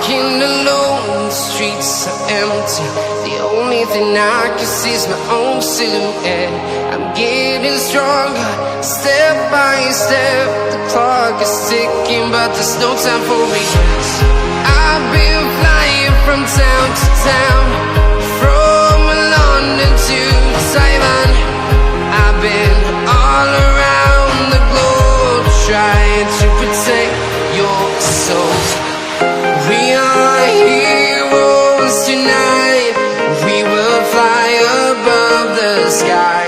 walking alone, the streets are empty. The only thing I can see is my own silhouette. I'm getting stronger, step by step. The clock is ticking, but there's no time for regrets. I've been flying from town to town, from London to Taiwan. I've been all around the globe, trying to protect your soul. We are heroes tonight. We will fly above the sky.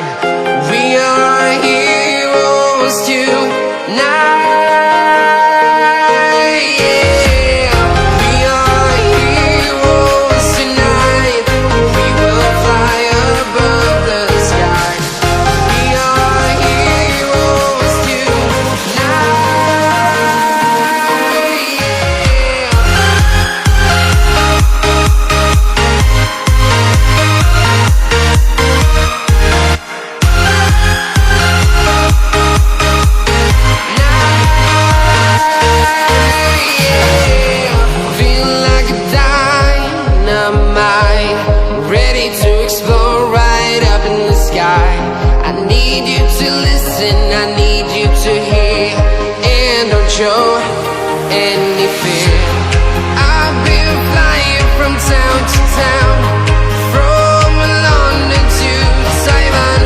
We are heroes tonight. Yeah. We are heroes tonight. We will fly above the sky. We are heroes tonight. Feel like a dynamite, ready to explode right up in the sky. I need you to listen, I need you to hear, and don't show any fear. I've been flying from town to town, from London to Taiwan.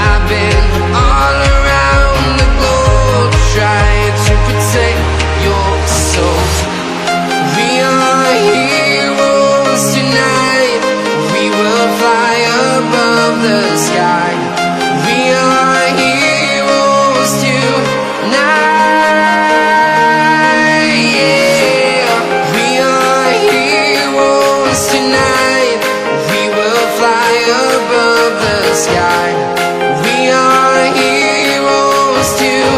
I've been all around the globe, trying to protect your soul. We are heroes tonight. We will fly above the sky. We are heroes tonight. Yeah. We are heroes tonight. We will fly above the sky. We are heroes tonight.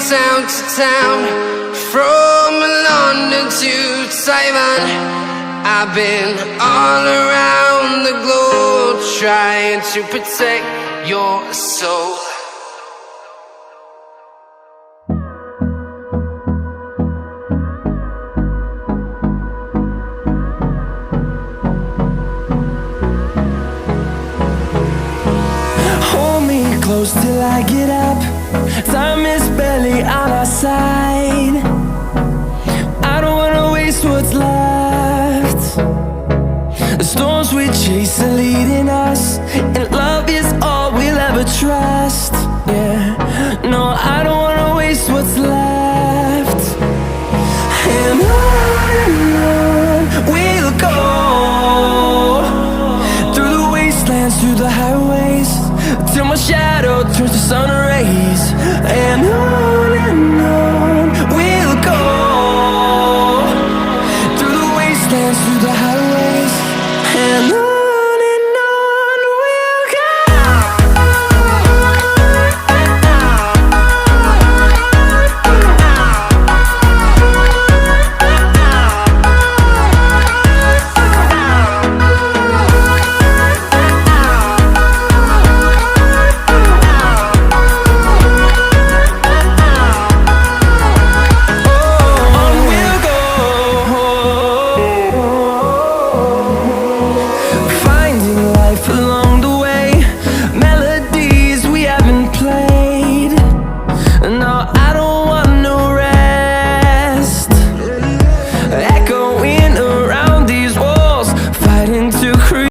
Town to town, from London to Taiwan. I've been all around the globe, trying to protect your soul. Hold me close till I get up. Time is barely on our side. I don't wanna waste what's left. The storms we chase are leading us, and love is all we'll ever trust. Yeah, no, I don't wanna waste what's left. And on we'll go, through the wastelands, through the highways, till my shadow turns to sun rays. And on we'll go, through the wastelands, through the highways, and on we'll go.